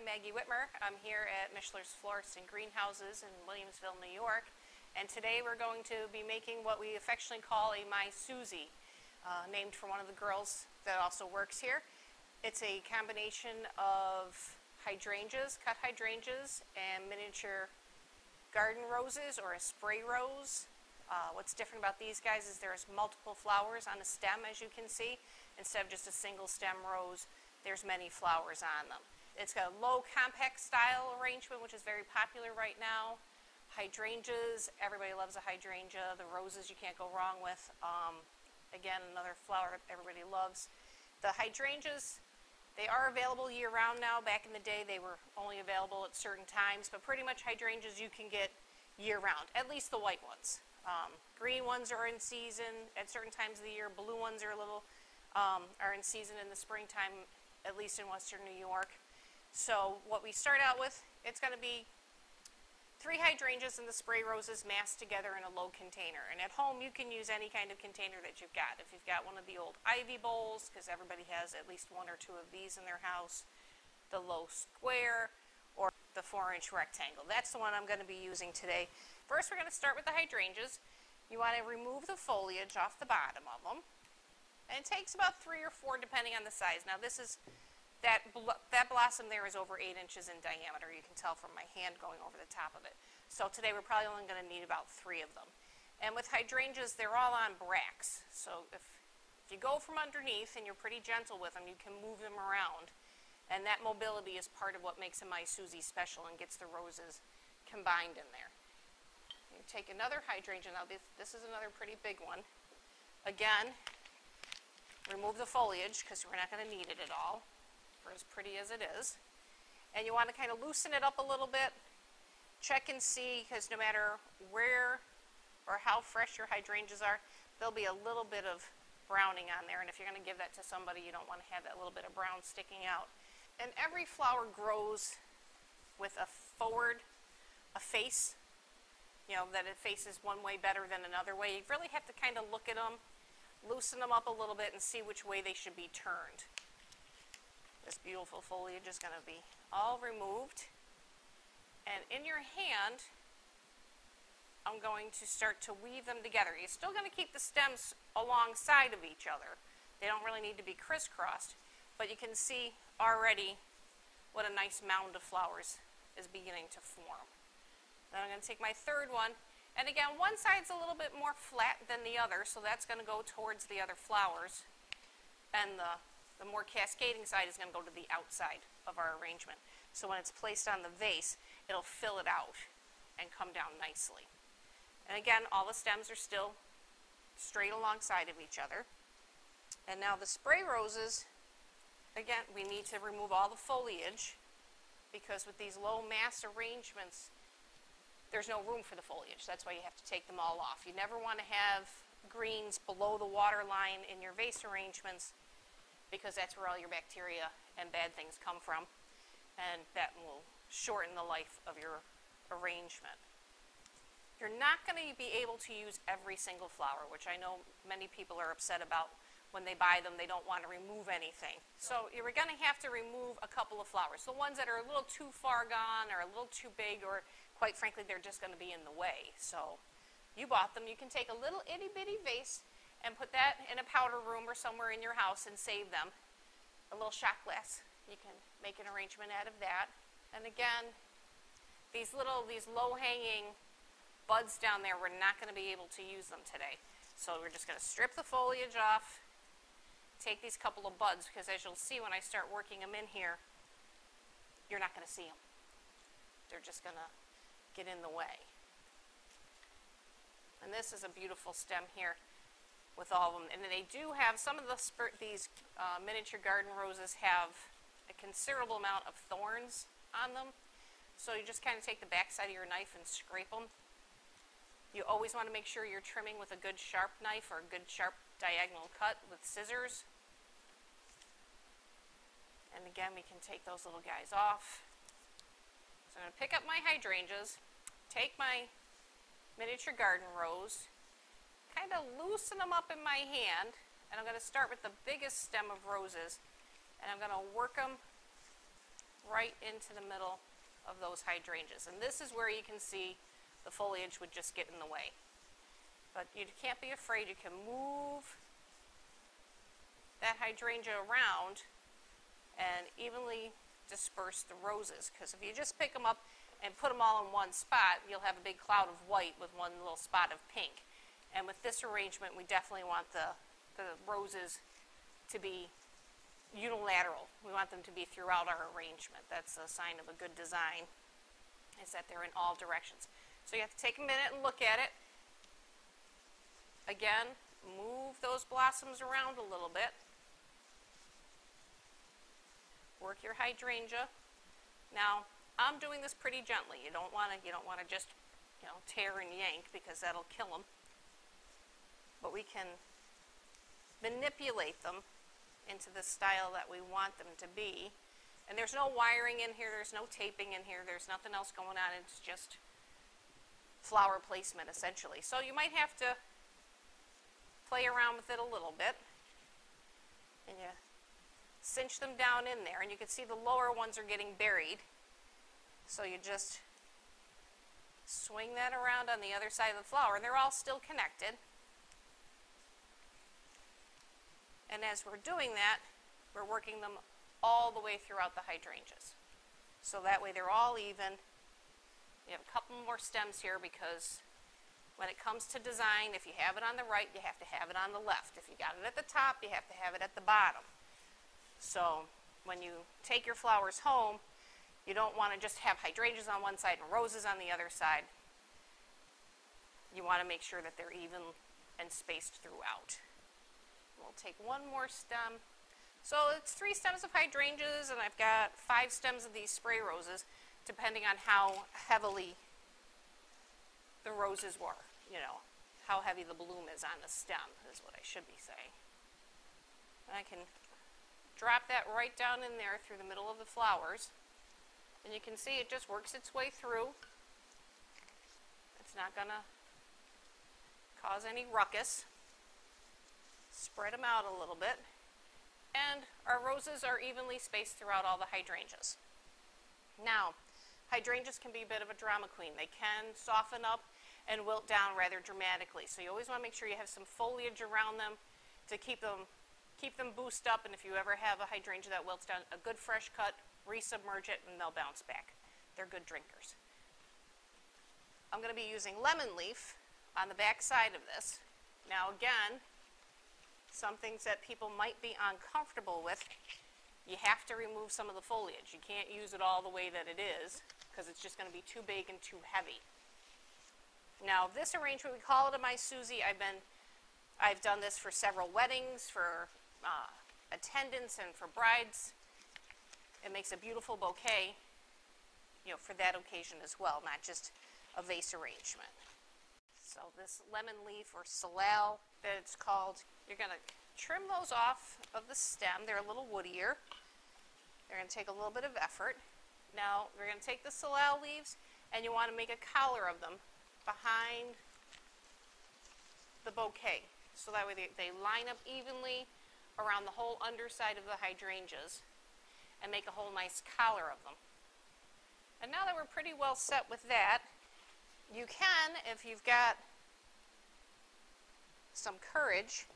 I'm Maggie Wittmer. I'm here at Mischler's Florist and Greenhouses in Williamsville, New York. And today we're going to be making what we affectionately call a My Suzie, named for one of the girls that also works here. It's a combination of hydrangeas, cut hydrangeas, and miniature garden roses or a spray rose. What's different about these guys is there's multiple flowers on the stem, as you can see. Instead of just a single stem rose, there's many flowers on them. It's got a low compact style arrangement, which is very popular right now. Hydrangeas, everybody loves a hydrangea. The roses you can't go wrong with. Again, another flower that everybody loves. The hydrangeas, they are available year-round now. Back in the day, they were only available at certain times, but pretty much hydrangeas you can get year-round, at least the white ones. Green ones are in season at certain times of the year. Blue ones are are in season in the springtime, at least in western New York. So what we start out with, it's going to be 3 hydrangeas and the spray roses massed together in a low container. And at home, you can use any kind of container that you've got. If you've got one of the old ivy bowls, because everybody has at least 1 or 2 of these in their house, the low square, or the 4-inch rectangle. That's the one I'm going to be using today. First, we're going to start with the hydrangeas. You want to remove the foliage off the bottom of them. And it takes about 3 or 4, depending on the size. Now, this is that blossom there is over 8 inches in diameter. You can tell from my hand going over the top of it. So today we're probably only going to need about 3 of them. And with hydrangeas, they're all on bracts. So if you go from underneath and you're pretty gentle with them, you can move them around. And that mobility is part of what makes a My Suzie special and gets the roses combined in there. You take another hydrangea. Now this is another pretty big one. Again, remove the foliage because we're not going to need it at all, for as pretty as it is. And you want to kind of loosen it up a little bit. Check and see, because no matter where or how fresh your hydrangeas are, there'll be a little bit of browning on there. And if you're going to give that to somebody, you don't want to have that little bit of brown sticking out. And every flower grows with a face, you know, that it faces one way better than another way. You really have to kind of look at them, loosen them up a little bit, and see which way they should be turned. This beautiful foliage is going to be all removed. And in your hand, I'm going to start to weave them together. You're still going to keep the stems alongside of each other. They don't really need to be crisscrossed, but you can see already what a nice mound of flowers is beginning to form. Then I'm going to take my third one, and again, one side's a little bit more flat than the other, so that's going to go towards the other flowers, and the more cascading side is going to go to the outside of our arrangement. So when it's placed on the vase, it'll fill it out and come down nicely. And again, all the stems are still straight alongside of each other. And now the spray roses, again, we need to remove all the foliage because with these low mass arrangements, there's no room for the foliage. That's why you have to take them all off. You never want to have greens below the water line in your vase arrangements, because that's where all your bacteria and bad things come from, and that will shorten the life of your arrangement. You're not going to be able to use every single flower, which I know many people are upset about. When they buy them, they don't want to remove anything. So you're going to have to remove a couple of flowers. The ones that are a little too far gone or a little too big, or quite frankly, they're just going to be in the way. So you bought them. You can take a little itty-bitty vase and put that in a powder room or somewhere in your house and save them. A little shot glass, you can make an arrangement out of that. And again, these low-hanging buds down there, we're not going to be able to use them today. So we're just going to strip the foliage off, take these couple of buds, because as you'll see when I start working them in here, you're not going to see them. They're just going to get in the way. And this is a beautiful stem here with all of them. And they do have, some of these miniature garden roses have a considerable amount of thorns on them. So you just kind of take the back side of your knife and scrape them. You always want to make sure you're trimming with a good sharp knife or a good sharp diagonal cut with scissors. And again, we can take those little guys off. So I'm going to pick up my hydrangeas, take my miniature garden rose, kind of loosen them up in my hand, and I'm going to start with the biggest stem of roses, and I'm going to work them right into the middle of those hydrangeas. And this is where you can see the foliage would just get in the way. But you can't be afraid. You can move that hydrangea around and evenly disperse the roses. Because if you just pick them up and put them all in one spot, you'll have a big cloud of white with one little spot of pink. And with this arrangement, we definitely want the roses to be unilateral. We want them to be throughout our arrangement. That's a sign of a good design, is that they're in all directions. So you have to take a minute and look at it. Again, move those blossoms around a little bit. Work your hydrangea. Now, I'm doing this pretty gently. You don't want to just, tear and yank, because that'll kill them. But we can manipulate them into the style that we want them to be. And there's no wiring in here, there's no taping in here, there's nothing else going on. It's just flower placement, essentially. So you might have to play around with it a little bit, and you cinch them down in there, and you can see the lower ones are getting buried. So you just swing that around on the other side of the flower, and they're all still connected. And as we're doing that, we're working them all the way throughout the hydrangeas. So that way they're all even. We have a couple more stems here, because when it comes to design, if you have it on the right, you have to have it on the left. If you got it at the top, you have to have it at the bottom. So when you take your flowers home, you don't want to just have hydrangeas on one side and roses on the other side. You want to make sure that they're even and spaced throughout. We'll take one more stem. So it's 3 stems of hydrangeas, and I've got 5 stems of these spray roses, depending on how heavily the roses were. How heavy the bloom is on the stem is what I should be saying. And I can drop that right down in there through the middle of the flowers. And you can see it just works its way through. It's not going to cause any ruckus. Spread them out a little bit. And our roses are evenly spaced throughout all the hydrangeas. Now, hydrangeas can be a bit of a drama queen. They can soften up and wilt down rather dramatically. So you always want to make sure you have some foliage around them to keep them boosted up. And if you ever have a hydrangea that wilts down, a good fresh cut, resubmerge it, and they'll bounce back. They're good drinkers. I'm going to be using lemon leaf on the back side of this. Now again, some things that people might be uncomfortable with, you have to remove some of the foliage. You can't use it all the way that it is, because it's just going to be too big and too heavy. Now this arrangement, we call it a My Suzie. I've done this for several weddings, for attendants, and for brides. It makes a beautiful bouquet, for that occasion as well, not just a vase arrangement. So this lemon leaf, or salal that it's called, you're going to trim those off of the stem. They're a little woodier. They're going to take a little bit of effort. Now we're going to take the salal leaves, and you want to make a collar of them behind the bouquet. So that way they line up evenly around the whole underside of the hydrangeas and make a whole nice collar of them. And now that we're pretty well set with that, you can, if you've got some courage,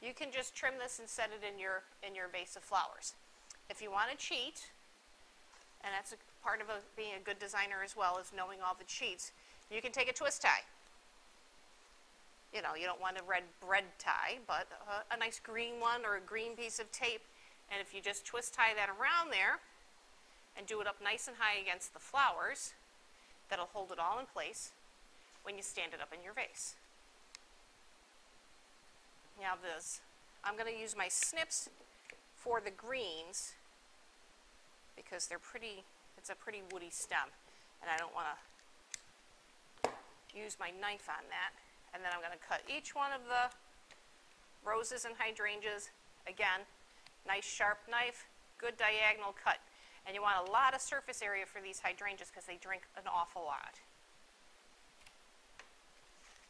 you can just trim this and set it in your vase of flowers. If you want to cheat, and that's a part of being a good designer as well, is knowing all the cheats, you can take a twist tie. You don't want a red bread tie, but a nice green one, or a green piece of tape. And if you just twist tie that around there and do it up nice and high against the flowers, that'll hold it all in place when you stand it up in your vase. Now I'm going to use my snips for the greens, because it's a pretty woody stem, and I don't want to use my knife on that. And then I'm going to cut each one of the roses and hydrangeas. Again, nice sharp knife, good diagonal cut. And you want a lot of surface area for these hydrangeas, because they drink an awful lot.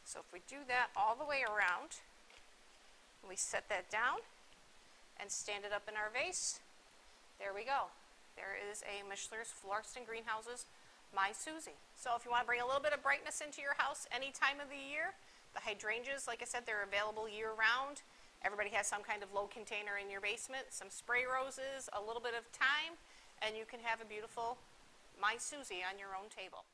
So if we do that all the way around, we set that down and stand it up in our vase, there we go. there is a Mischler's Florist and Greenhouses My Suzie. So if you want to bring a little bit of brightness into your house any time of the year, the hydrangeas, like I said, they're available year-round. Everybody has some kind of low container in your basement, some spray roses, a little bit of thyme, and you can have a beautiful My Suzie on your own table.